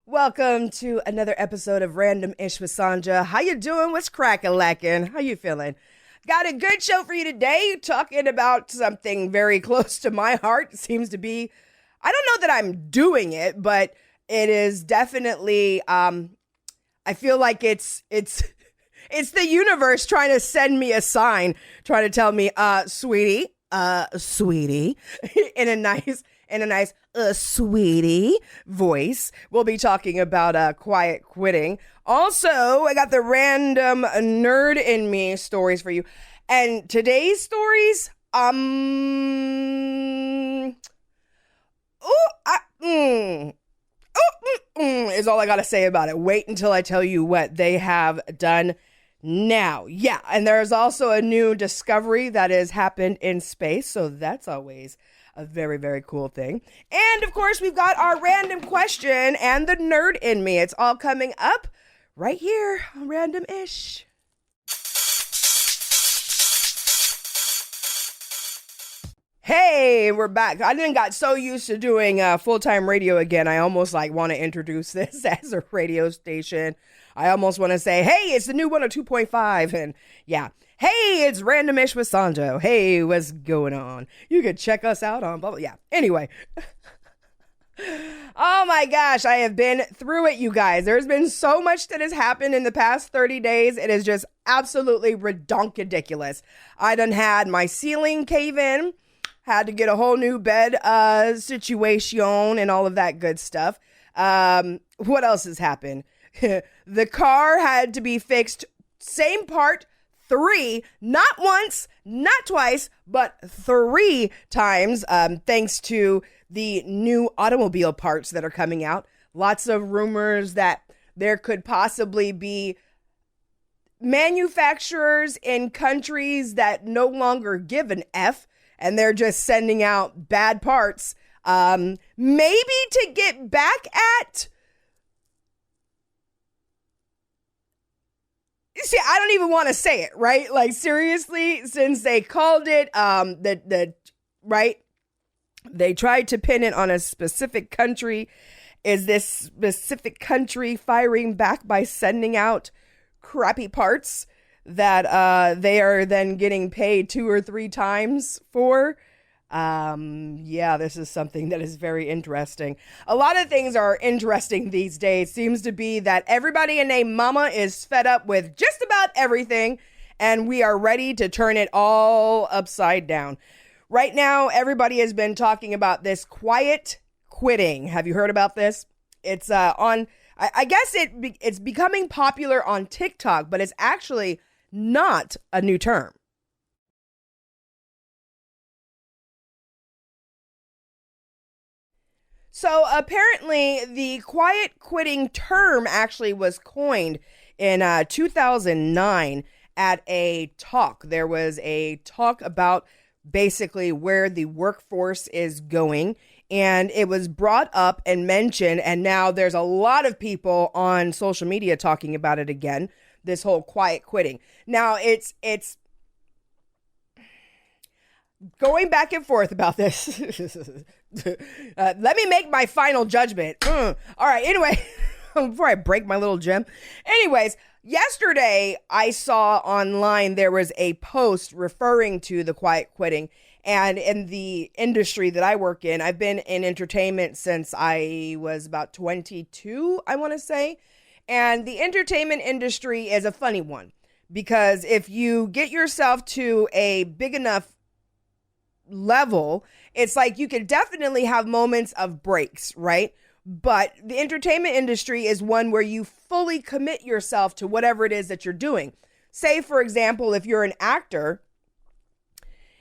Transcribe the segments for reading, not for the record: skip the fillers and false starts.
Welcome to another episode of Random Ish with Sandra. How you doing? What's crackin'-lackin'? How you feeling? Got a good show for you today, talking about something very close to my heart. It seems to be, I don't know that I'm doing it, but it is definitely, I feel like it's it's the universe trying to send me a sign, trying to tell me, sweetie, in a nice, sweetie voice. We'll be talking about quiet quitting. Also, I got the random nerd in me stories for you. And today's stories, is all I gotta say about it. Wait until I tell you what they have done now. Yeah, and there's also a new discovery that has happened in space, so that's always a very, very cool thing. And of course, we've got our random question and the nerd in me. It's all coming up right here on Random Ish. Hey, we're back. I didn't got so used to doing full-time radio again. I almost want to introduce this as a radio station. I almost want to say, hey, it's the new 102.5. And yeah, hey, it's Random Ish with Sandra. Hey, what's going on? You can check us out on blah, blah. Yeah, anyway. Oh my gosh, I have been through it, you guys. There's been so much that has happened in the past 30 days. It is just absolutely redonkulous. I done had my ceiling cave in, had to get a whole new bed situation and all of that good stuff. What else has happened? The car had to be fixed, same part, 3, not once, not twice, but 3 times, thanks to the new automobile parts that are coming out. Lots of rumors that there could possibly be manufacturers in countries that no longer give an F, and they're just sending out bad parts, maybe to get back at... See, I don't even want to say it, right? Like, seriously, since they called it, right? They tried to pin it on a specific country. Is this specific country firing back by sending out crappy parts that they are then getting paid 2 or 3 times for? Yeah, this is something that is very interesting. A lot of things are interesting these days. Seems to be that everybody and their mama is fed up with just about everything, and we are ready to turn it all upside down. Right now, everybody has been talking about this quiet quitting. Have you heard about this? It's I guess it's becoming popular on TikTok, but it's actually not a new term. So apparently the quiet quitting term actually was coined in 2009 at a talk. There was a talk about basically where the workforce is going, and it was brought up and mentioned, and now there's a lot of people on social media talking about it again, this whole quiet quitting. Now it's going back and forth about this. Let me make my final judgment. All right, anyway, before I break my little gem. Anyways, yesterday I saw online there was a post referring to the quiet quitting. And in the industry that I work in, I've been in entertainment since I was about 22, I want to say. And the entertainment industry is a funny one, because if you get yourself to a big enough level, it's like you can definitely have moments of breaks, right? But the entertainment industry is one where you fully commit yourself to whatever it is that you're doing. Say, for example, if you're an actor,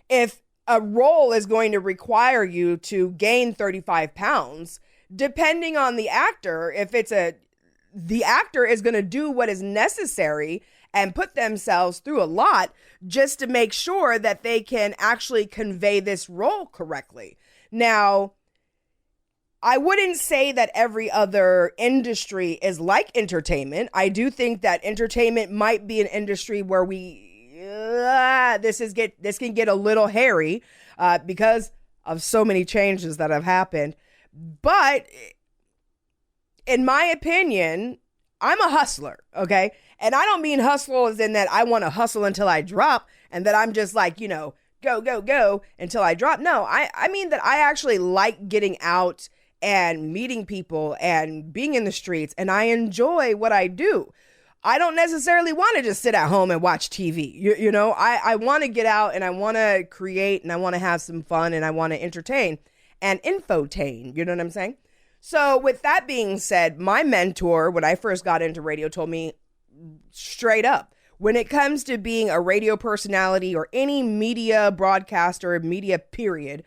if a role is going to require you to gain 35 pounds, depending on the actor, the actor is going to do what is necessary and put themselves through a lot just to make sure that they can actually convey this role correctly. Now, I wouldn't say that every other industry is like entertainment. I do think that entertainment might be an industry where this can get a little hairy because of so many changes that have happened. But in my opinion, I'm a hustler, okay? And I don't mean hustle as in that I want to hustle until I drop and that I'm just like, go, go, go until I drop. No, I mean that I actually like getting out and meeting people and being in the streets, and I enjoy what I do. I don't necessarily want to just sit at home and watch TV. I want to get out and I want to create and I want to have some fun and I want to entertain and infotain. You know what I'm saying? So with that being said, my mentor, when I first got into radio, told me straight up, when it comes to being a radio personality or any media broadcaster, media period,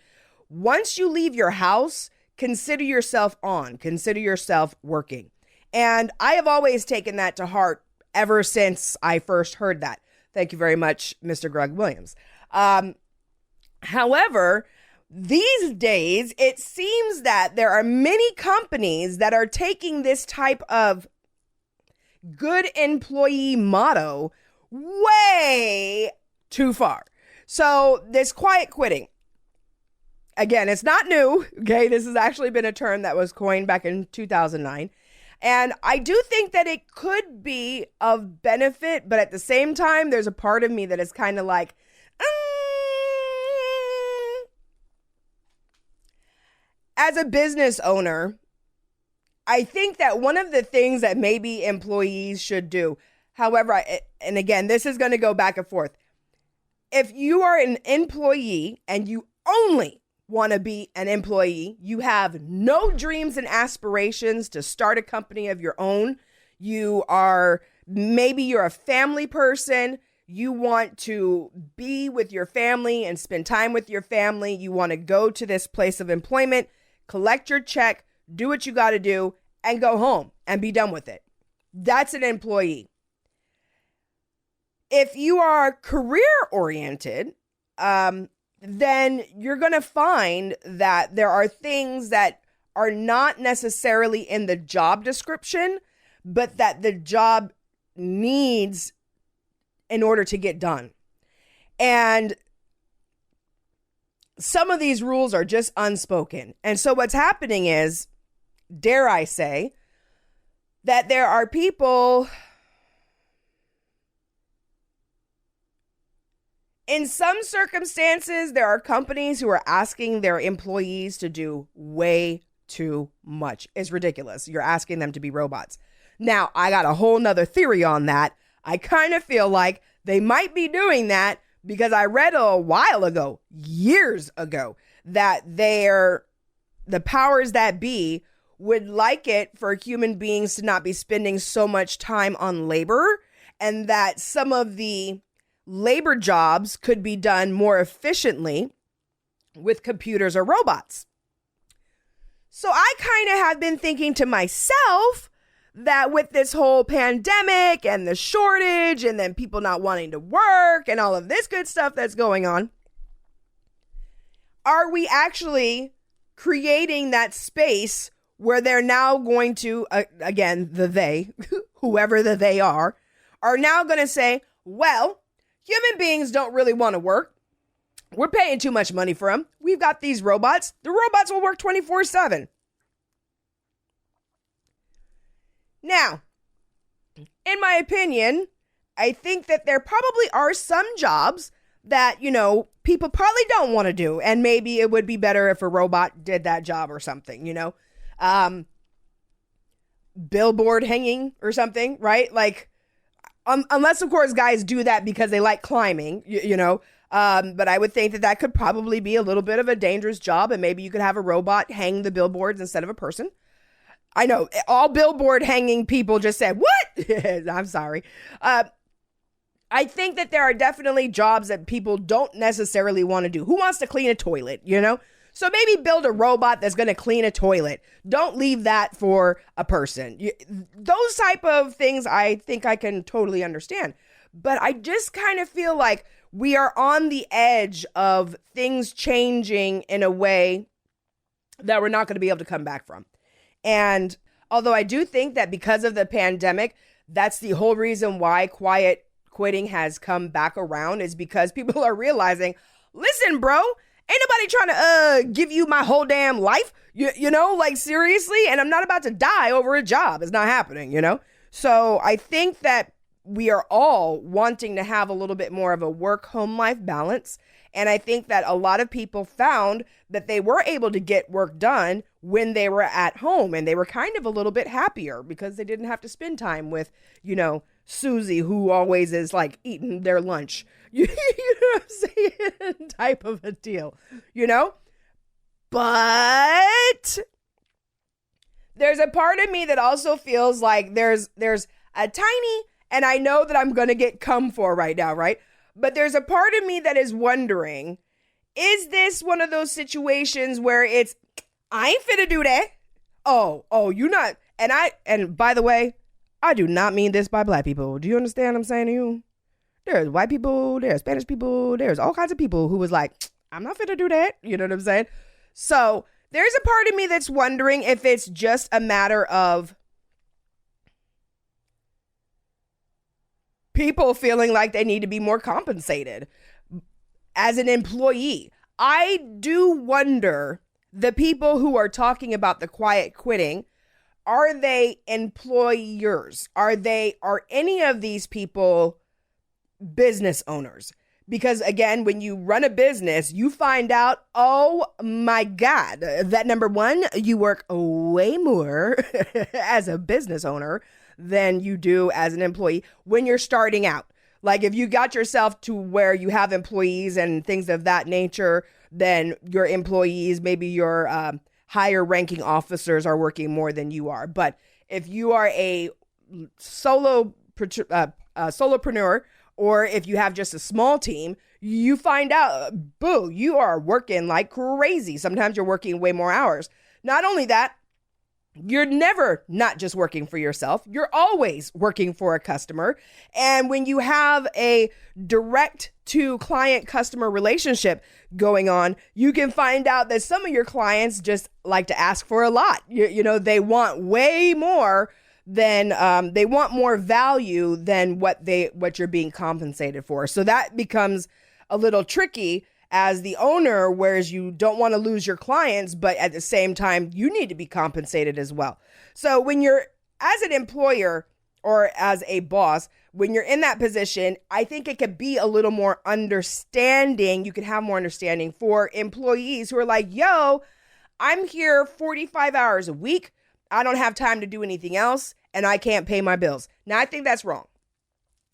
once you leave your house, consider yourself on, consider yourself working. And I have always taken that to heart ever since I first heard that. Thank you very much, Mr. Greg Williams. However, these days, it seems that there are many companies that are taking this type of good employee motto way too far. So this quiet quitting, again, it's not new. Okay. This has actually been a term that was coined back in 2009. And I do think that it could be of benefit, but at the same time, there's a part of me that is kind of like, as a business owner, I think that one of the things that maybe employees should do, however, and again, this is going to go back and forth. If you are an employee and you only want to be an employee, you have no dreams and aspirations to start a company of your own, maybe you're a family person, you want to be with your family and spend time with your family, you want to go to this place of employment, collect your check, do what you got to do, and go home and be done with it. That's an employee. If you are career-oriented, then you're going to find that there are things that are not necessarily in the job description, but that the job needs in order to get done. And some of these rules are just unspoken. And so what's happening is, dare I say, that there are people in some circumstances, there are companies who are asking their employees to do way too much. It's ridiculous. You're asking them to be robots. Now, I got a whole nother theory on that. I kind of feel like they might be doing that because I read a while ago, years ago, that the powers that be would like it for human beings to not be spending so much time on labor, and that some of the labor jobs could be done more efficiently with computers or robots. So I kind of have been thinking to myself that with this whole pandemic and the shortage and then people not wanting to work and all of this good stuff that's going on, are we actually creating that space where they're now going to, again, whoever the they are now going to say, well, human beings don't really want to work. We're paying too much money for them. We've got these robots. The robots will work 24/7. Now, in my opinion, I think that there probably are some jobs that, people probably don't want to do. And maybe it would be better if a robot did that job or something, billboard hanging or something, right? Like, unless, of course, guys do that because they like climbing, but I would think that could probably be a little bit of a dangerous job, and maybe you could have a robot hang the billboards instead of a person. I know all billboard hanging people just said, what? I'm sorry. I think that there are definitely jobs that people don't necessarily want to do. Who wants to clean a toilet, So maybe build a robot that's going to clean a toilet. Don't leave that for a person. Those type of things I think I can totally understand. But I just kind of feel like we are on the edge of things changing in a way that we're not going to be able to come back from. And although I do think that because of the pandemic, that's the whole reason why quiet quitting has come back around, is because people are realizing, listen, bro, Ain't nobody trying to give you my whole damn life. You know, like seriously. And I'm not about to die over a job. It's not happening, you know? So I think that we are all wanting to have a little bit more of a work-home life balance. And I think that a lot of people found that they were able to get work done when they were at home, and they were kind of a little bit happier because they didn't have to spend time with, you know, Susie, who always is like eating their lunch. You know what I'm saying? Type of a deal, you know? But there's a part of me that also feels like there's a tiny, and I know that I'm going to get come for right now, right? But there's a part of me that is wondering, is this one of those situations where it's, I ain't finna do that. Oh, you not. And by the way, I do not mean this by black people. Do you understand what I'm saying to you? There's white people, there's Spanish people, there's all kinds of people who was like, I'm not finna do that. You know what I'm saying? So there's a part of me that's wondering if it's just a matter of people feeling like they need to be more compensated as an employee. I do wonder, the people who are talking about the quiet quitting, are they employers? Are any of these people business owners? Because again, when you run a business, you find out, oh my God, that number one, you work way more as a business owner than you do as an employee when you're starting out. Like if you got yourself to where you have employees and things of that nature, then your employees, maybe your higher ranking officers are working more than you are. But if you are a solopreneur, or if you have just a small team, you find out, boo, you are working like crazy. Sometimes you're working way more hours. Not only that, you're never not just working for yourself. You're always working for a customer. And when you have a direct to client customer relationship going on, you can find out that some of your clients just like to ask for a lot. You know, they want way more than they want more value than what you're being compensated for. So that becomes a little tricky as the owner, whereas you don't want to lose your clients, but at the same time, you need to be compensated as well. So when you're, as an employer or as a boss, when you're in that position, I think it could be a little more understanding. You can have more understanding for employees who are like, yo, I'm here 45 hours a week. I don't have time to do anything else, and I can't pay my bills. Now, I think that's wrong.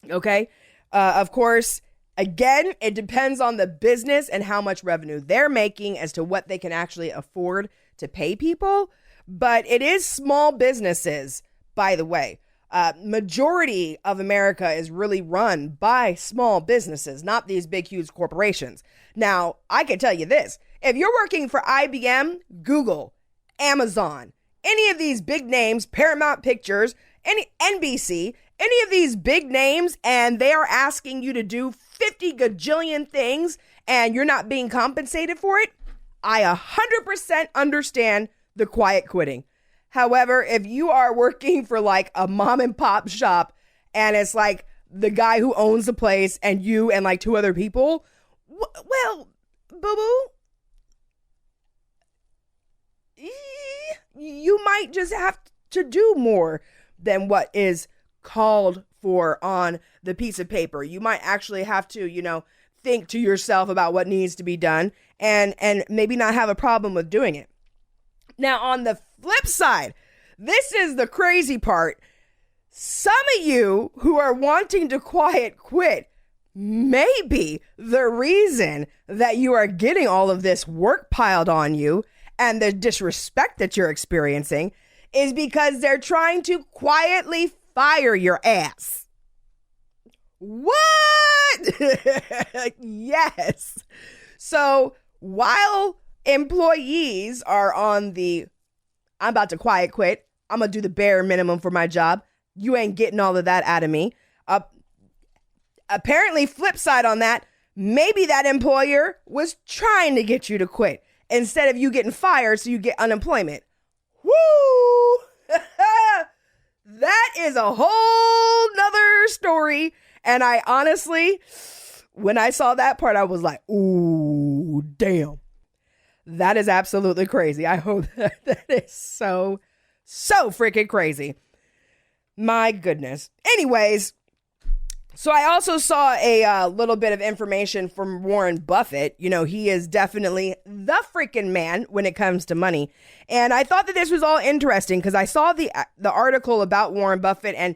Okay. Of course, again, it depends on the business and how much revenue they're making as to what they can actually afford to pay people. But it is small businesses, by the way. Majority of America is really run by small businesses, not these big, huge corporations. Now, I can tell you this. If you're working for IBM, Google, Amazon, any of these big names, Paramount Pictures, any NBC, any of these big names, and they are asking you to do 50 gajillion things and you're not being compensated for it, I 100% understand the quiet quitting. However, if you are working for like a mom and pop shop and it's like the guy who owns the place and you and like two other people, well, boo-boo, you might just have to do more than what is called for on the piece of paper. You might actually have to, you know, think to yourself about what needs to be done and maybe not have a problem with doing it. Now, on the flip side, this is the crazy part. Some of you who are wanting to quiet quit may be the reason that you are getting all of this work piled on you, and the disrespect that you're experiencing is because they're trying to quietly fire your ass. What? Yes. So while employees are on the, I'm about to quiet quit, I'm going to do the bare minimum for my job, you ain't getting all of that out of me. Apparently, flip side on that, maybe that employer was trying to get you to quit instead of you getting fired so you get unemployment. Woo! That is a whole nother story. And I honestly, when I saw that part, I was like, ooh, Oh, damn. That is absolutely crazy. I hope that is so freaking crazy. My goodness. Anyways, so I also saw a little bit of information from Warren Buffett. You know, he is definitely the freaking man when it comes to money. And I thought that this was all interesting because I saw the article about Warren Buffett, and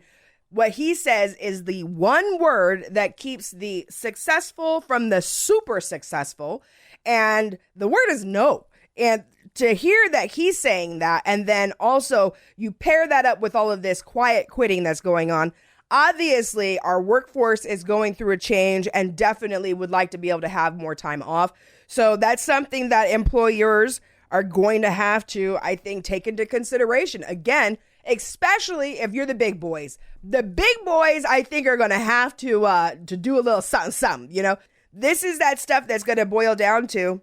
what he says is the one word that keeps the successful from the super successful. And the word is no. And to hear that he's saying that, and then also you pair that up with all of this quiet quitting that's going on, obviously our workforce is going through a change and definitely would like to be able to have more time off. So that's something that employers are going to have to, I think, take into consideration. Again, especially if you're the big boys. The big boys, I think, are going to have to do a little something, you know. This is that stuff that's going to boil down to,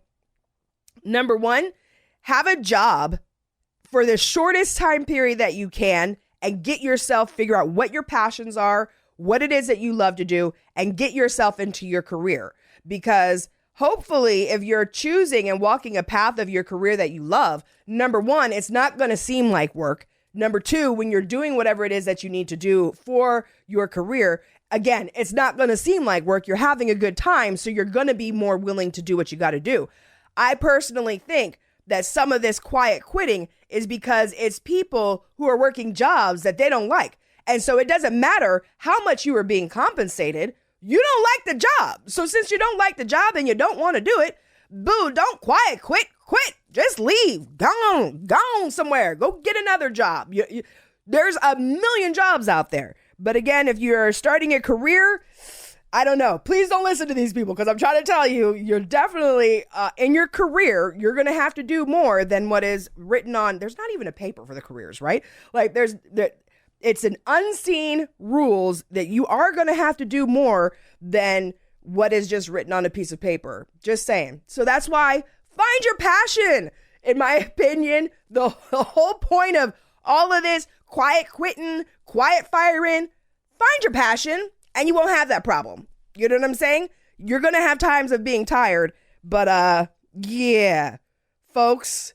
number one, have a job for the shortest time period that you can and get yourself, figure out what your passions are, what it is that you love to do, and get yourself into your career. Because hopefully, if you're choosing and walking a path of your career that you love, number one, it's not going to seem like work. Number two, when you're doing whatever it is that you need to do for your career, again, it's not going to seem like work. You're having a good time, so you're going to be more willing to do what you got to do. I personally think that some of this quiet quitting is because it's people who are working jobs that they don't like. And so it doesn't matter how much you are being compensated. You don't like the job. So since you don't like the job and you don't want to do it, boo, don't quiet quit. Just leave. Go on somewhere. Go get another job. There's a million jobs out there. But again, if you're starting a career, I don't know. Please don't listen to these people, because I'm trying to tell you, you're definitely in your career, you're going to have to do more than what is written on. There's not even a paper for the careers, right? Like it's an unseen rules that you are going to have to do more than what is just written on a piece of paper. Just saying. So that's why find your passion. In my opinion, the whole point of all of this quiet quitting, quiet firing, find your passion. And you won't have that problem. You know what I'm saying? You're going to have times of being tired. But yeah, folks,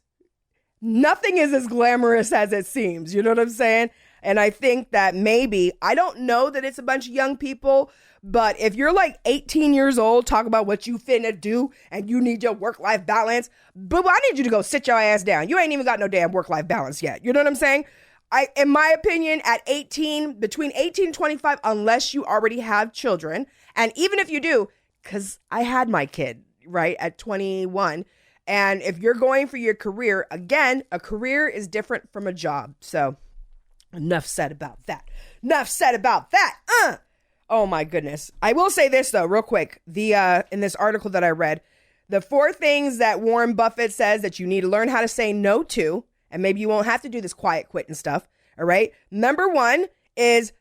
nothing is as glamorous as it seems. You know what I'm saying? And I think that maybe, I don't know that it's a bunch of young people, but if you're like 18 years old, talk about what you finna do and you need your work-life balance, but I need you to go sit your ass down. You ain't even got no damn work-life balance yet. You know what I'm saying? In my opinion, at 18, between 18 and 25, unless you already have children, and even if you do, because I had my kid, right, at 21, and if you're going for your career, again, a career is different from a job. So enough said about that. Oh my goodness. I will say this though, real quick. In this article that I read, the 4 things that Warren Buffett says that you need to learn how to say no to, and maybe you won't have to do this quiet quit and stuff. All right. Number 1 is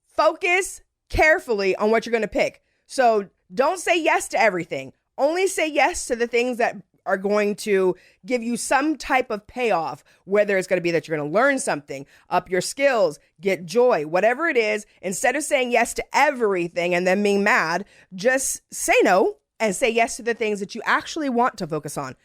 focus carefully on what you're going to pick. So don't say yes to everything. Only say yes to the things that are going to give you some type of payoff, whether it's going to be that you're going to learn something, up your skills, get joy, whatever it is. Instead of saying yes to everything and then being mad, just say no and say yes to the things that you actually want to focus on.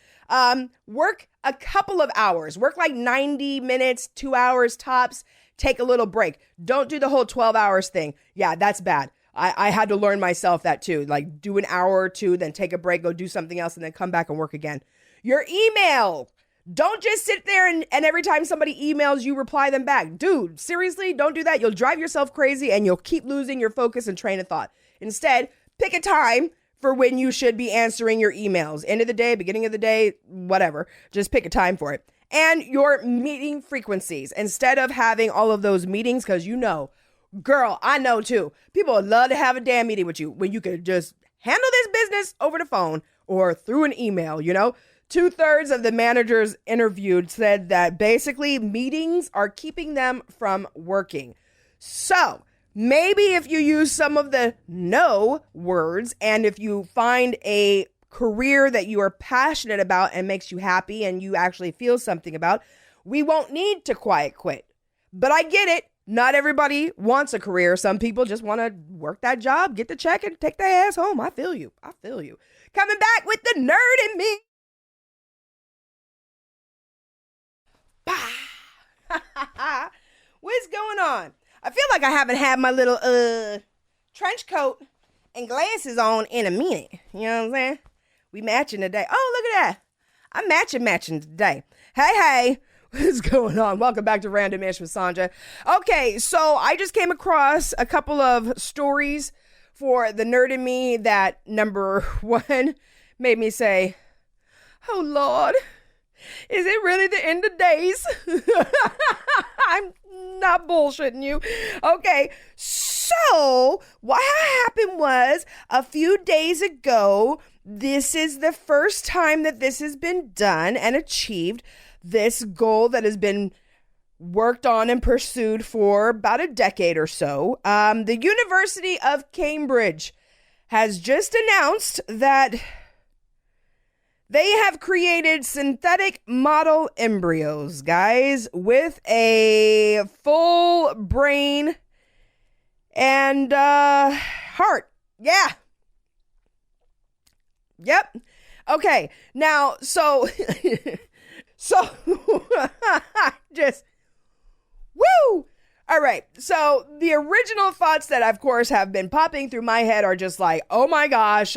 Work a couple of hours, work like 90 minutes, 2 hours tops, take a little break. Don't do the whole 12 hours thing. Yeah, that's bad. I had to learn myself that too. Like do an hour or two, then take a break, go do something else, and then come back and work again. Your email. Don't just sit there and every time somebody emails you, reply them back. Dude, seriously, don't do that. You'll drive yourself crazy and you'll keep losing your focus and train of thought. Instead, pick a time for when you should be answering your emails. End of the day, beginning of the day, whatever. Just pick a time for it. And your meeting frequencies. Instead of having all of those meetings, because you know, girl, I know too. People would love to have a damn meeting with you when you could just handle this business over the phone or through an email, you know? 2/3 of the managers interviewed said that basically meetings are keeping them from working. So maybe if you use some of the no words, and if you find a career that you are passionate about and makes you happy and you actually feel something about, we won't need to quiet quit. But I get it. Not everybody wants a career. Some people just want to work that job, get the check, and take their ass home. I feel you. Coming back with the nerd in me. What's going on? I feel like I haven't had my little trench coat and glasses on in a minute. You know what I'm saying? We matching today. Oh, look at that. I'm matching today. Hey. What's going on? Welcome back to Random Ish with Sandra. Okay, so I just came across a couple of stories for the nerd in me that, number one, made me say, oh Lord, is it really the end of days? I'm not bullshitting you. Okay, so what happened was a few days ago, this is the first time that this has been done and achieved. This goal that has been worked on and pursued for about a decade or so. The University of Cambridge has just announced that they have created synthetic model embryos, guys, with a full brain and heart. Yeah. Yep. Okay. Now, so just woo. All right. So the original thoughts that, of course, have been popping through my head are just like, oh my gosh.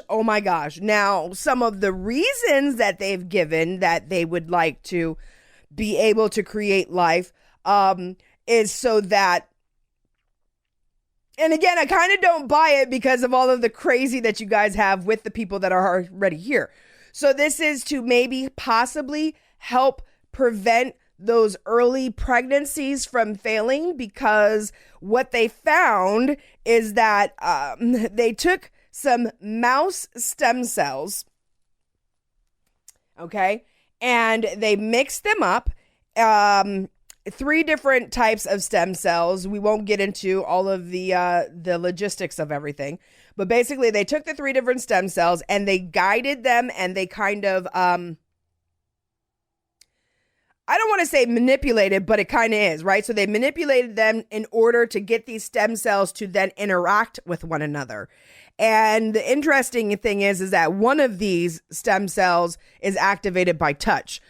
Now, some of the reasons that they've given that they would like to be able to create life is so that, and again, I kind of don't buy it because of all of the crazy that you guys have with the people that are already here. So this is to maybe possibly help prevent those early pregnancies from failing, because what they found is that they took some mouse stem cells, okay, and they mixed them up, 3 different types of stem cells. We won't get into all of the logistics of everything, but basically they took the 3 different stem cells and they guided them, and they kind of I don't want to say manipulated, but it kind of is, right? So they manipulated them in order to get these stem cells to then interact with one another. And the interesting thing is that one of these stem cells is activated by touch.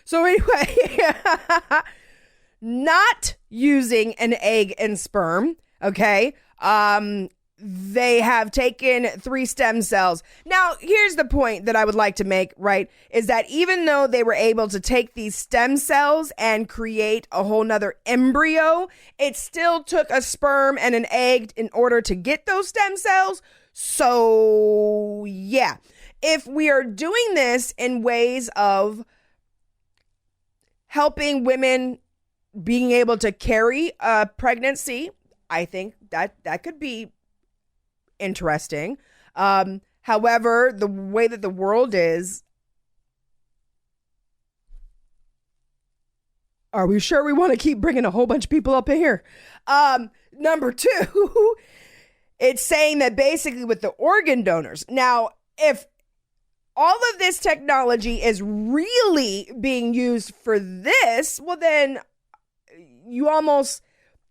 So anyway, not using an egg and sperm, okay? They have taken 3 stem cells. Now, here's the point that I would like to make, right? Is that even though they were able to take these stem cells and create a whole nother embryo, it still took a sperm and an egg in order to get those stem cells. So, yeah. If we are doing this in ways of helping women being able to carry a pregnancy, I think that could be interesting. However, the way that the world is, are we sure we want to keep bringing a whole bunch of people up in here? Number 2, it's saying that basically with the organ donors. Now, if all of this technology is really being used for this, well, then you almost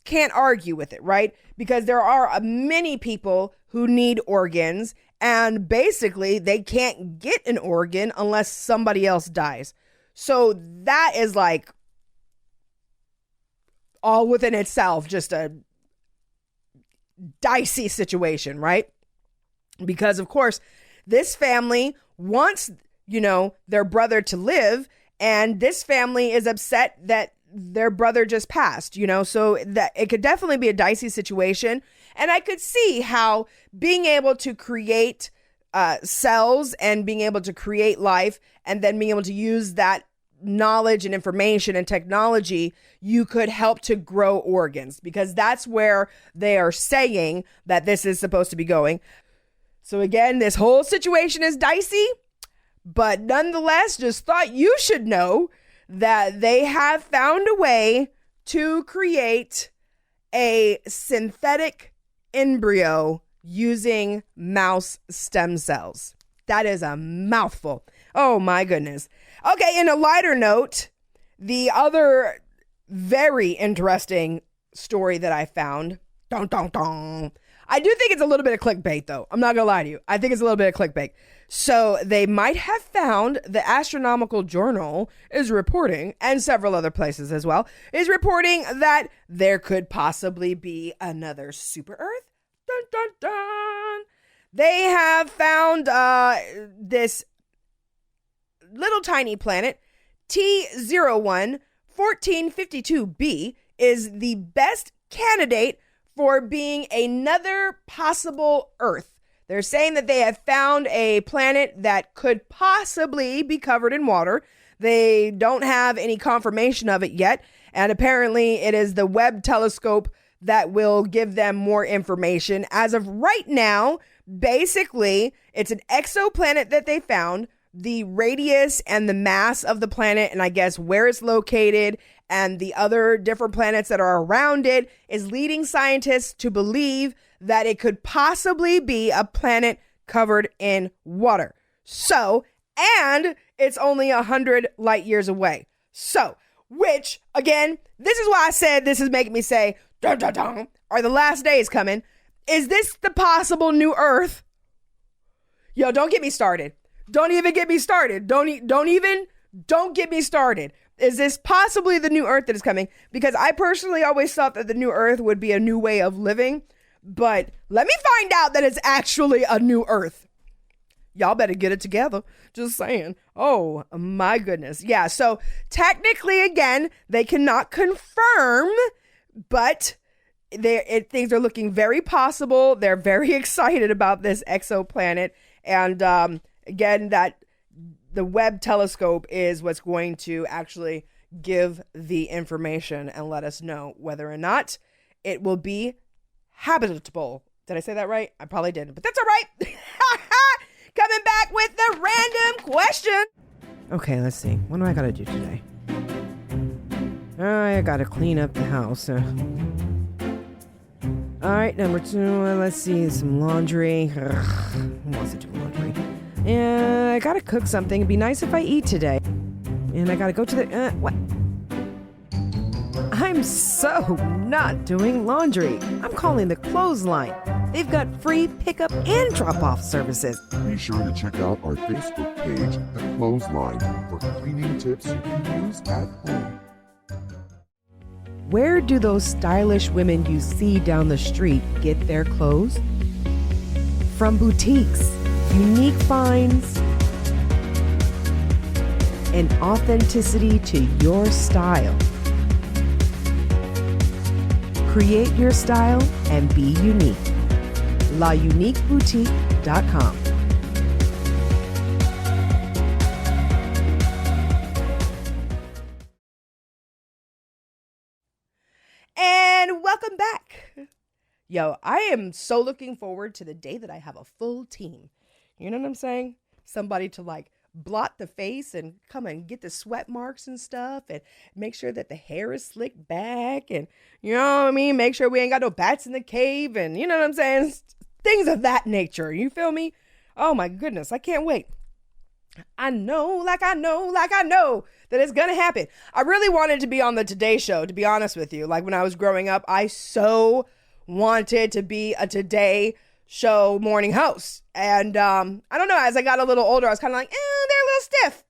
can't argue with it, right? Because there are many people who need organs, and basically they can't get an organ unless somebody else dies. So that is like all within itself just a dicey situation, right? Because of course this family wants, their brother to live, and this family is upset that their brother just passed, so that it could definitely be a dicey situation. And I could see how being able to create cells and being able to create life and then being able to use that knowledge and information and technology, you could help to grow organs, because that's where they are saying that this is supposed to be going. So again, this whole situation is dicey, but nonetheless, just thought you should know that they have found a way to create a synthetic embryo using mouse stem cells. That is a mouthful. Oh my goodness. Okay, in a lighter note, the other very interesting story that I found, I do think it's a little bit of clickbait, though. I'm not going to lie to you. I think it's a little bit of clickbait. So they might have found, the Astronomical Journal is reporting, and several other places as well, is reporting that there could possibly be another super Earth. Dun, dun, dun. They have found this little tiny planet, T011452b, is the best candidate for being another possible Earth. They're saying that they have found a planet that could possibly be covered in water. They don't have any confirmation of it yet. And apparently it is the Webb telescope that will give them more information. As of right now, basically, it's an exoplanet that they found. The radius and the mass of the planet, and I guess where it's located, and the other different planets that are around it, is leading scientists to believe that it could possibly be a planet covered in water. So, and it's only 100 light years away. So, which, again, this is why I said this is making me say, dun, dun, dun, are the last days coming? Is this the possible new Earth? Yo, don't get me started. Don't even get me started. Don't get me started. Is this possibly the new Earth that is coming? Because I personally always thought that the new Earth would be a new way of living. But let me find out that it's actually a new Earth. Y'all better get it together. Just saying. Oh, my goodness. Yeah, so technically, again, they cannot confirm, but things are looking very possible. They're very excited about this exoplanet. And again, that the Webb telescope is what's going to actually give the information and let us know whether or not it will be habitable. Did I say that right? I probably didn't, but that's all right. Coming back with the random question. Okay, let's see. What do I got to do today? I got to clean up the house. All right, number 2. Let's see. Some laundry. Who wants to do laundry? And I got to cook something. It'd be nice if I eat today. And I got to go to the... what? I'm so not doing laundry. I'm calling the clothesline. They've got free pickup and drop-off services. Be sure to check out our Facebook page, The Clothesline, for cleaning tips you can use at home. Where do those stylish women you see down the street get their clothes? From boutiques, unique finds, and authenticity to your style. Create your style and be unique. LaUniqueBoutique.com. And welcome back. Yo, I am so looking forward to the day that I have a full team. You know what I'm saying? Somebody to like blot the face and come and get the sweat marks and stuff and make sure that the hair is slicked back and, you know what I mean? Make sure we ain't got no bats in the cave and, you know what I'm saying? Things of that nature. You feel me? Oh my goodness. I can't wait. I know that it's going to happen. I really wanted to be on the Today Show, to be honest with you. Like when I was growing up, I so wanted to be a Today Show morning host. And I don't know, as I got a little older, I was kind of like, they're a little stiff.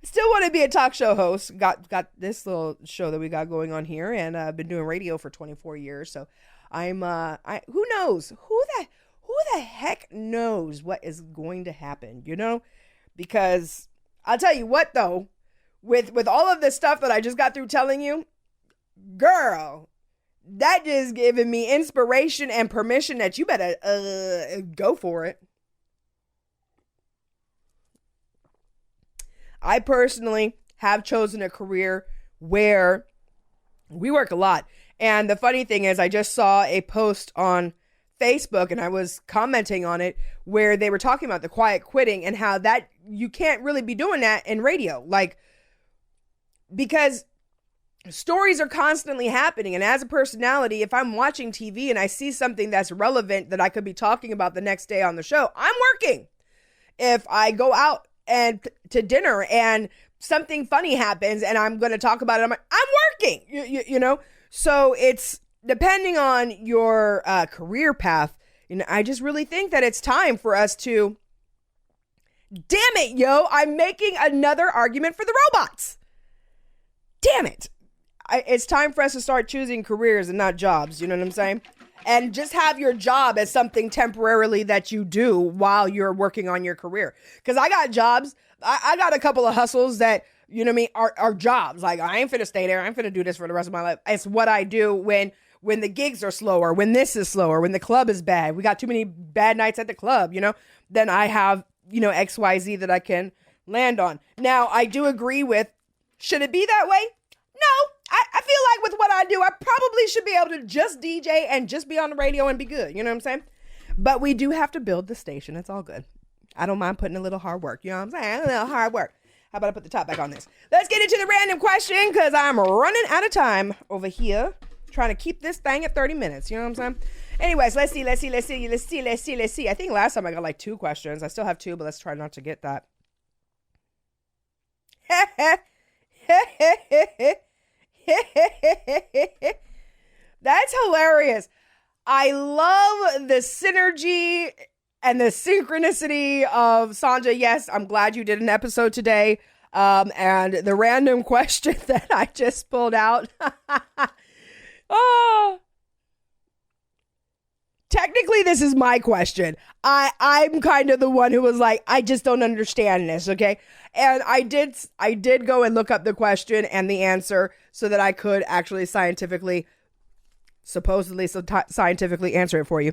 Still want to be a talk show host. Got this little show that we got going on here, and I've been doing radio for 24 years. So I'm who knows? Who the heck knows what is going to happen, you know? Because I'll tell you what though, with all of this stuff that I just got through telling you, girl, that just giving me inspiration and permission that you better go for it. I personally have chosen a career where we work a lot. And the funny thing is, I just saw a post on Facebook and I was commenting on it where they were talking about the quiet quitting and how that you can't really be doing that in radio. Like, because stories are constantly happening. And as a personality, if I'm watching TV and I see something that's relevant that I could be talking about the next day on the show, I'm working. If I go out and to dinner and something funny happens and I'm going to talk about it, I'm working, you know? So it's depending on your career path, I just really think that it's time for us to, damn it, yo, I'm making another argument for the robots. Damn it. It's time for us to start choosing careers and not jobs. You know what I'm saying? And just have your job as something temporarily that you do while you're working on your career. Because I got jobs. I got a couple of hustles that, you know what I mean, are jobs. Like, I ain't finna stay there. I'm finna do this for the rest of my life. It's what I do when the gigs are slower, when this is slower, when the club is bad. We got too many bad nights at the club, then I have, XYZ that I can land on. Now, I do agree with, should it be that way? No. I feel like with what I do, I probably should be able to just DJ and just be on the radio and be good. You know what I'm saying? But we do have to build the station. It's all good. I don't mind putting a little hard work. You know what I'm saying? A little hard work. How about I put the top back on this? Let's get into the random question because I'm running out of time over here trying to keep this thing at 30 minutes. You know what I'm saying? Anyways, let's see. I think last time I got like 2 questions. I still have 2, but let's try not to get that. That's hilarious. I love the synergy and the synchronicity of Sanja. Yes, I'm glad you did an episode today. And the random question that I just pulled out. Oh, technically this is my question. I'm kind of the one who was like, I just don't understand this. Okay. And I did go and look up the question and the answer so that I could actually scientifically answer it for you.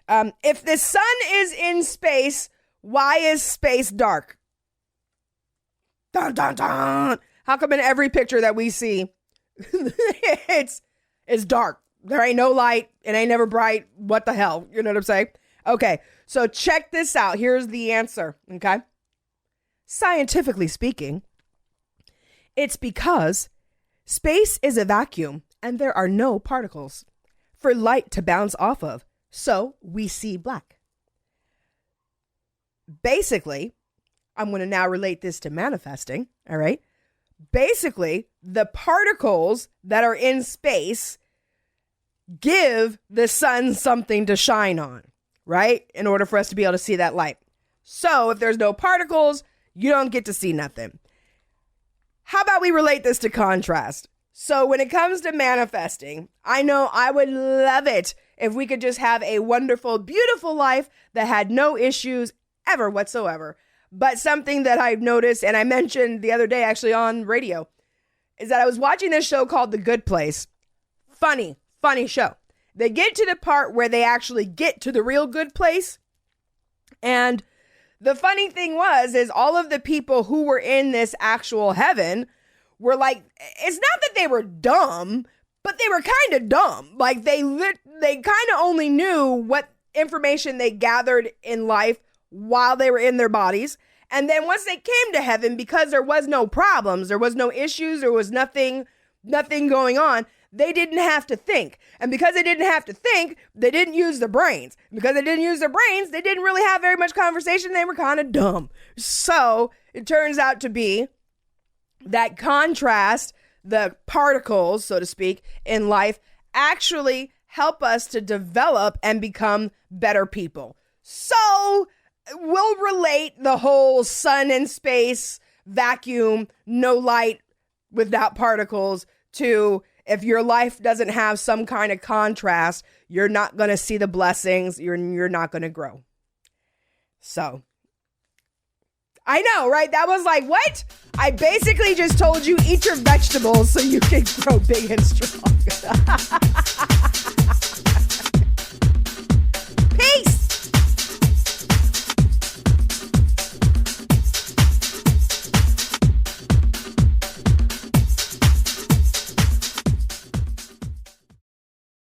If the sun is in space, why is space dark? Dun, dun, dun. How come in every picture that we see, it's dark? There ain't no light. It ain't never bright. What the hell? You know what I'm saying? Okay, so check this out. Here's the answer, okay? Scientifically speaking, it's because space is a vacuum and there are no particles for light to bounce off of. So we see black. Basically, I'm going to now relate this to manifesting, all right? Basically, the particles that are in space give the sun something to shine on, right? In order for us to be able to see that light. So if there's no particles, you don't get to see nothing. How about we relate this to contrast? So when it comes to manifesting, I know I would love it if we could just have a wonderful, beautiful life that had no issues ever whatsoever. But something that I've noticed, and I mentioned the other day actually on radio, is that I was watching this show called The Good Place. Funny show. They get to the part where they actually get to the real good place. And the funny thing is all of the people who were in this actual heaven were like, it's not that they were dumb, but they were kind of dumb. Like they kind of only knew what information they gathered in life while they were in their bodies. And then once they came to heaven, because there was no problems, there was no issues, there was nothing going on, they didn't have to think. And because they didn't have to think, they didn't use their brains. Because they didn't use their brains, they didn't really have very much conversation. They were kind of dumb. So it turns out to be that contrast, the particles, so to speak, in life actually help us to develop and become better people. So we'll relate the whole sun and space, vacuum, no light without particles to if your life doesn't have some kind of contrast, you're not going to see the blessings. You're not going to grow. So I know, right? That was like, what? I basically just told you eat your vegetables so you can grow big and strong.